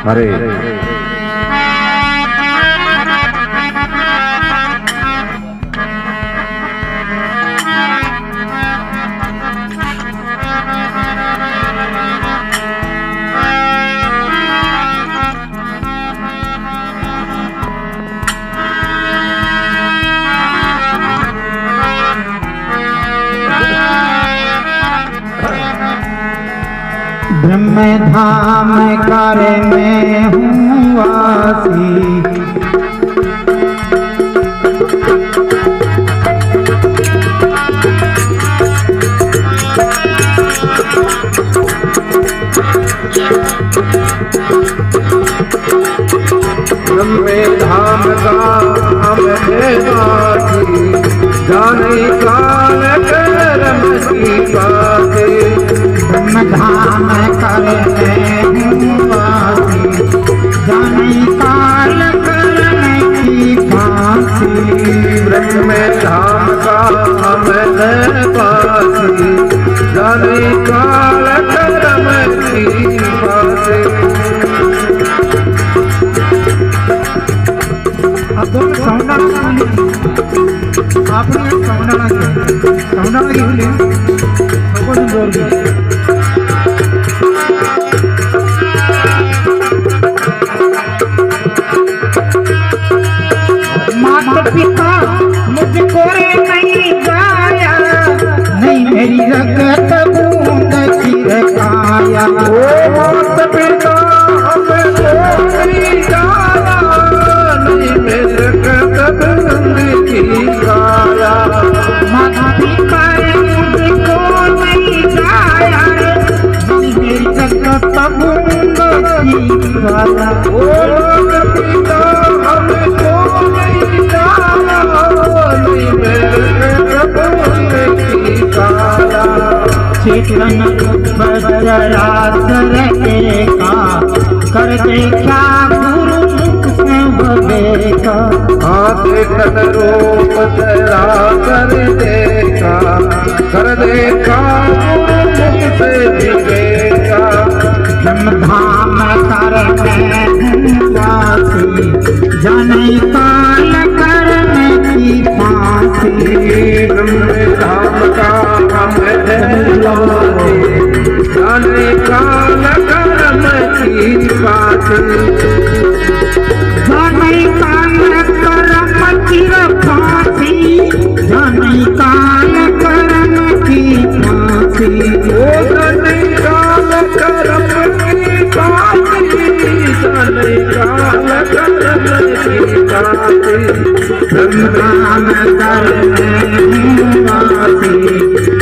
हरे ब्रह्म धाम कर में हूँ वासी, ब्रह्म धाम का हम है वासी, जाने काल कर्म की बातें। ब्रह्म धाम कर में हूँ वासी, जाने काल कर्म की फांसी। ब्रह्म धाम का हम है वासी, जाने काल कर्म की बातें। अब दोनों सौंदर्य आपने सौंदर्य की बोली भगवान जोर गए। माता पिता मुझको रे नहीं गाया, नहीं मेरी रगत बूंद की काया। ओ माता पिता हमें नहीं गाया, नहीं मेरे कदम की काया। माता पिता मुझको नहीं गाया, नहीं मेरी रगत बूंद की काया। ओ माता पिता हमको नहीं गाया, नहीं मेरे कदम की काया। चेतन बजरातर का कर दे क्या गुरु मुख से बदेगा। चेतन रूप तेरा कर देखा, कर देखा गुरु मुख से दिखेगा। ब्रह्म धाम कर में हूँ वासी, जाने काल कर्म की फांसी। ब्रह्म धाम का हम है वासी, जाने काल कर्म की बातें। जाने काल कर्म की फांसी, जाने काल कर्म की फांसी। ओ जाने काल कर्म की बातें, जाने काल कर्म की बातें। ब्रह्म धाम कर में हूँ वासी,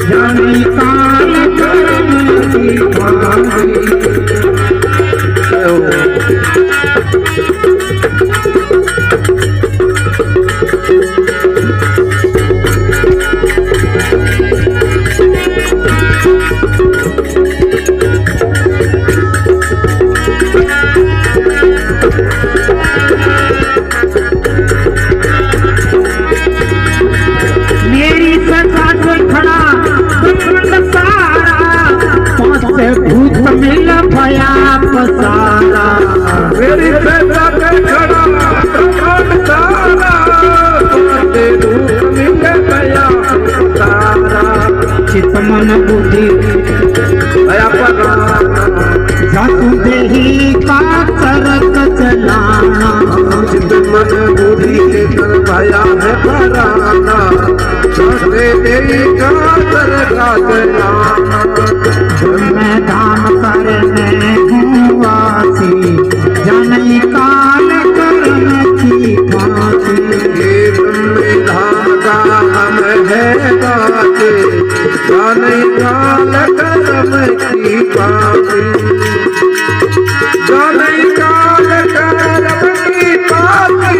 जाने काल कर्म की फांसी। मेरी सजा से खड़ा ब्रह्मांड सारा, पांच से भूत मिल भया पसारा। मेरी सजा से खड़ा ब्रह्मांड सारा, पांच से भूत मिल भया पसारा। चित मन बुद्धि भया पसारा, जातु देही का तरक चलाना। चित मन बुद्धि भया है पराना, सारे तेरी का तरका चलाना। ब्रह्म धाम कर में हूँ वासी, जाने काल कर्म की फांसी। ये ब्रह्म धाम का हम है वासी, जाने काल कर्म की बातें। जाने काल कर्म की बातें,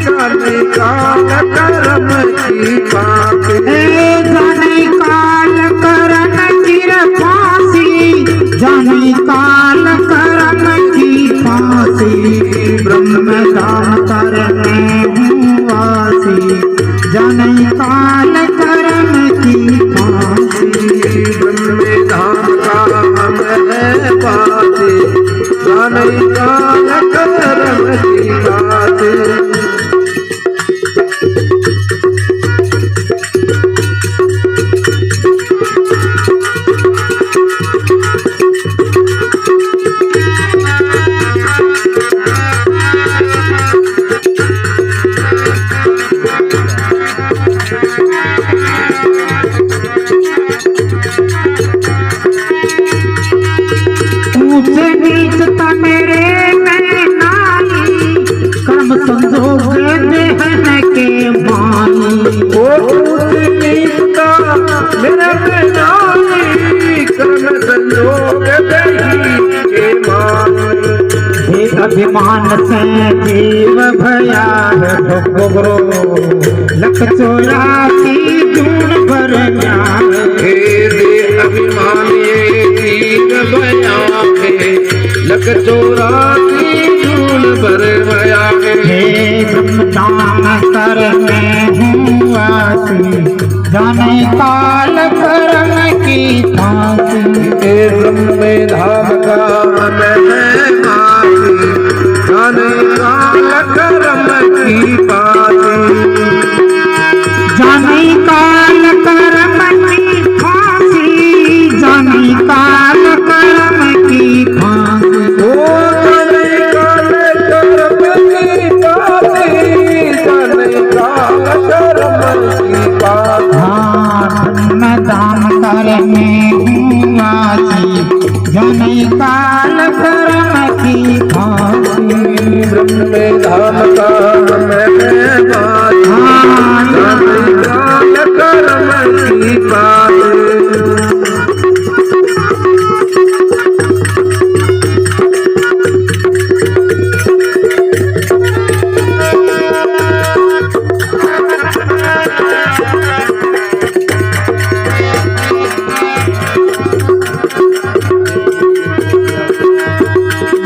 जाने काल कर्म की बातें। जाने काल कर्म की फांसी, जाने काल कर्म की फांसी। ब्रह्म धाम कर में हूँ वासी, जाने काल कर्म की फांसी। ब्रह्म धाम का हम है बात जाने काल कर्म की बात। ऊंचे नीचता मेरे में नाई, कर्म संजोग देहन के मानी। ऊंची नीचता मेरे में नाई, कर्म संजोग देही के मानी। हे अभिमान से जीव भया है भोगरो, लख 84 गुण भर ज्ञान। हे दे अभिमान ये जीव भया है, लख 84 गुण भर भया है। हे ब्रह्मदान कर मैं हूँ वासी, जाने काल कर्म की फांसी। हे ब्रह्म धाम का मैं वासी, जाने काल कर्म की फांसी। जाने काल कर्म की फांसी, जाने काल कर्म की फांसी। ओ जाने काल कर्म की फांसी, जाने काल कर्म की फांसी। हाँ मैं दान कर मैं हूँ वासी, जाने काल कर्म की फांसी। ब्रह्म धाम का मैं वासी, जाने काल कर्म की फांसी।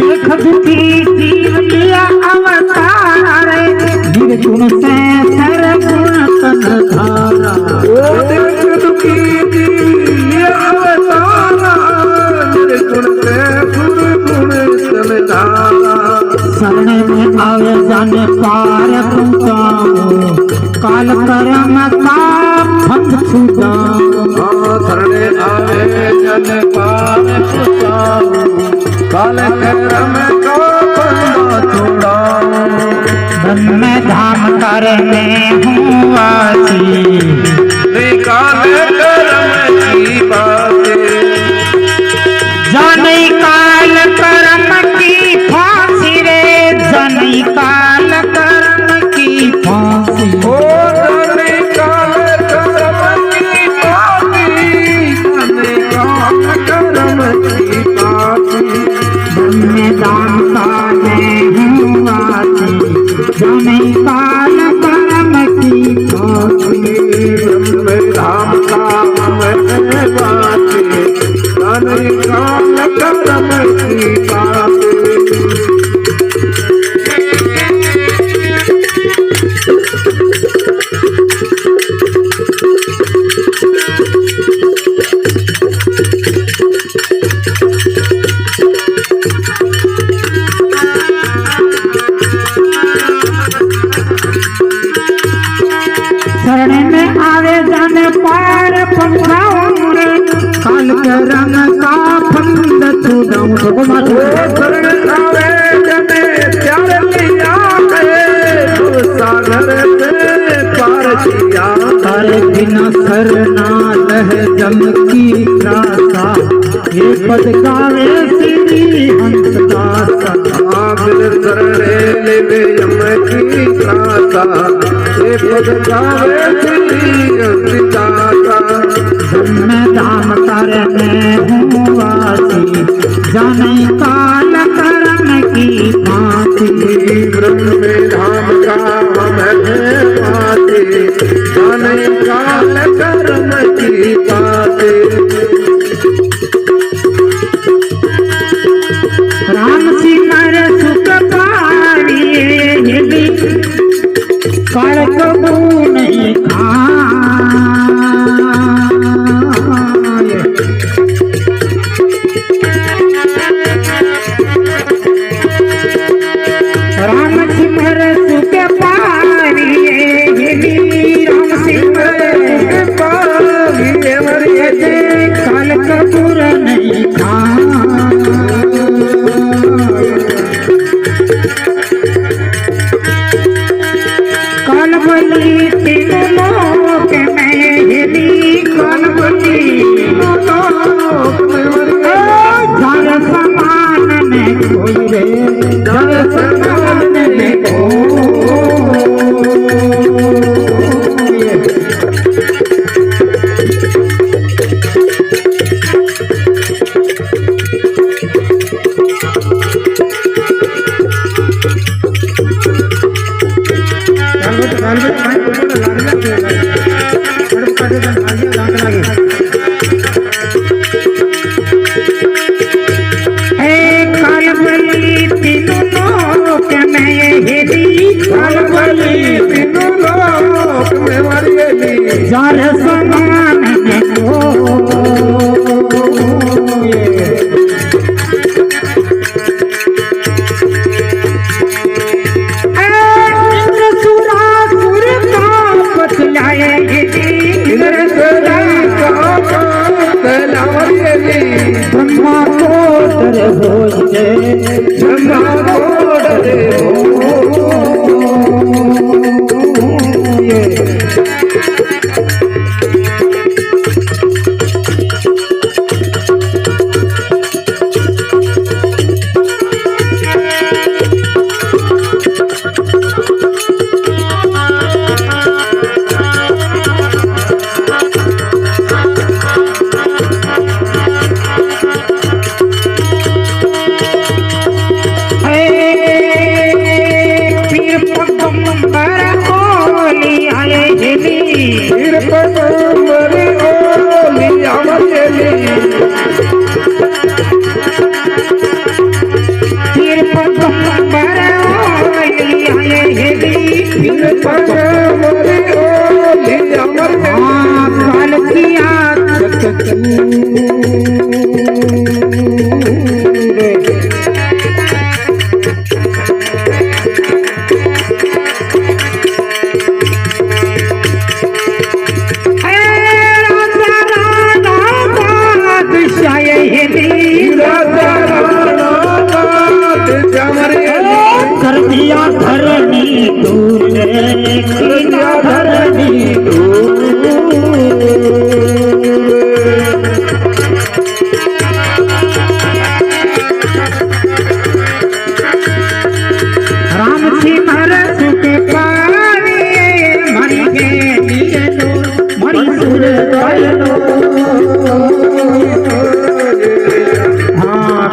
देख दुखी जीव लिया अवतार, निर्गुण से सर्वगुण तन धारा। ओ देख दुखी जी अवतारा, निर्गुण से गुण तन धारा। शरण में आवे जन पार पहुँचाओ, काल कर्म का फल छुड़ाओ। शरण आवे जन पार पहुँचाओ, काल कर्म का फल छुड़ाओ। ब्रह्म धाम कर मैं हूँ वासी, काल कर्म की बातें। जाने काल कर्म की फांसी रे, जाने काल कर्म की फांसी। ओ जाने काल कर्म की बातें, जाने काल कर्म की बातें। ब्रह्म दान का मैं हूँ वासी, जाने काल कर्म की फांसी। ब्रह्म धाम का मैं वासी, जाने काल कर्म की बातें। शरण में आवे जन पार पहुँचाऊं रे, काल कर्म का फंद छुड़ाऊं। शरण आवे जने प्यार लिया है, तो सागर से पार किया। हर बिना सरना लह जम की त्रासा, ये पद गावे श्री हंस दासा। बिन शरण ले यम की त्रासा, ये पद गावे श्री दाता। ब्रह्म धाम कर मैं हूँ वासी, जाने काल कर्म की फांसी। ब्रह्म धाम का मैं वासी, जाने काल कर्म की बातें। राम सिमर सुख पारी, काल कबू नहीं खाए। हो ब्रह्मा को डरे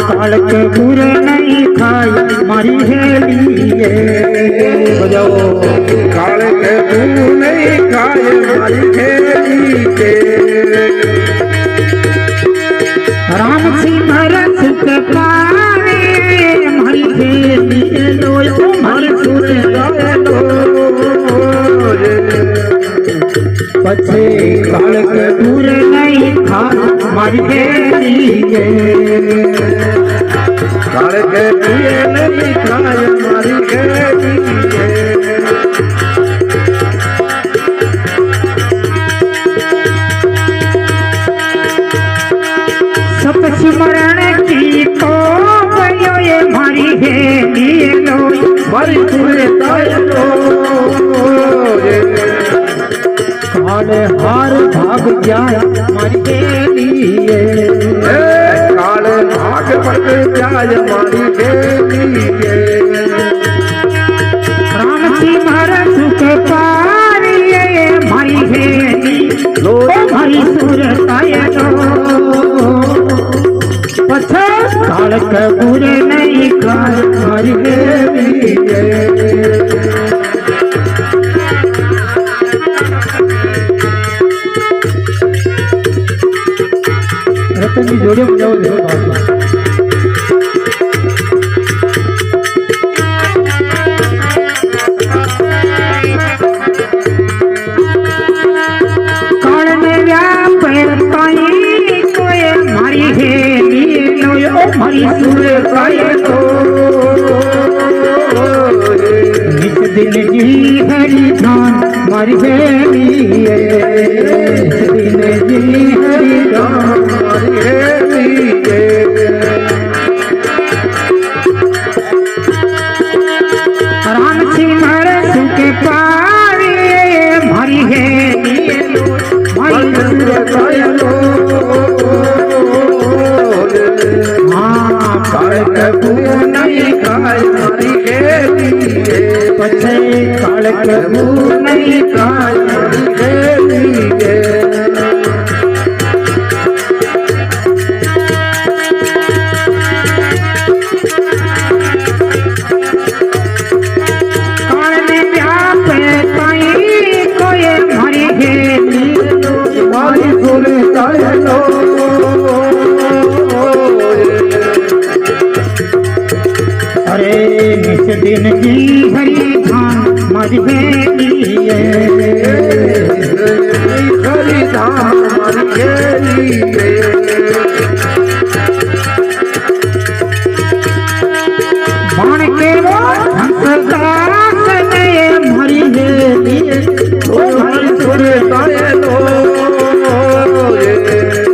कालक बुर नहीं खाई मारी हेलिए बजाओ कालक बुर नहीं खाए मारी हेलिए राम सिंह रस के पावे मारी हेलिए लो मारी सुर लो पछे कालक बुर नहीं खाई मारी हेलिए कालक बुर नहीं खाए मारी हेलिए स्मरण की तो ये मारी हेलिए लो मारी सुर लो काले हार भाग जाए मारी हेलिए काले भाग पड़ जाए मारी हेलिए राम सिंह सुख पारिए मारी हेली लो मारी सुरताय लो पछा कालक बुर नहीं खाए मारी हेलिए रतन जी जोड़े बजाओ देखो काल में व्याप ताई कोई मारी हेली लो मारी सुर लो नित दिन जी हरि धान मारी हेली दिन जी हरि धान मारी हेलिए राम सिंह सुख पावे मारी हेली मारी सुर लो हाँ कालक बुर नहीं खाए मारी हेलिए पछे कालक बुर नहीं खाए मारी हेलिए काल में व्याप ताई कोई मारी हेली मारी सुर लो अरे नित दिन जी हरि धान मारी हेलिए हरि धाम मारी हेलिए बाण के वो हंसदास ने मारी हेलिए मारी सुर लो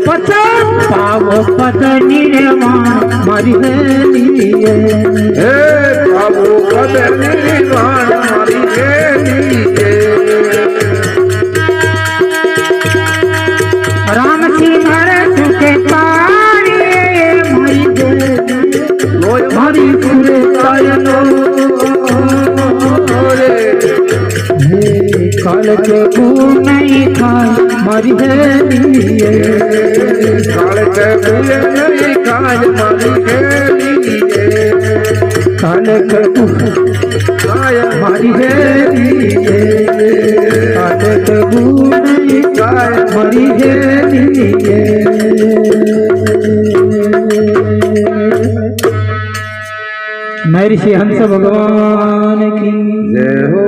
पचा पाव पद निर्माण मारी हेलिए हे बाबू कदली वाण मारी हेलिए राम सिंहर सुखे पारी मारी लोय मारी पूरे तायनो रे काल के नहीं खाए मारी हेलिए काल के भूले नहीं खाए मारी हेलिए काल के खाया मारी हेलिए काल के नहीं खाए मारी हेलिए महर्षि हंस भगवान की जय हो।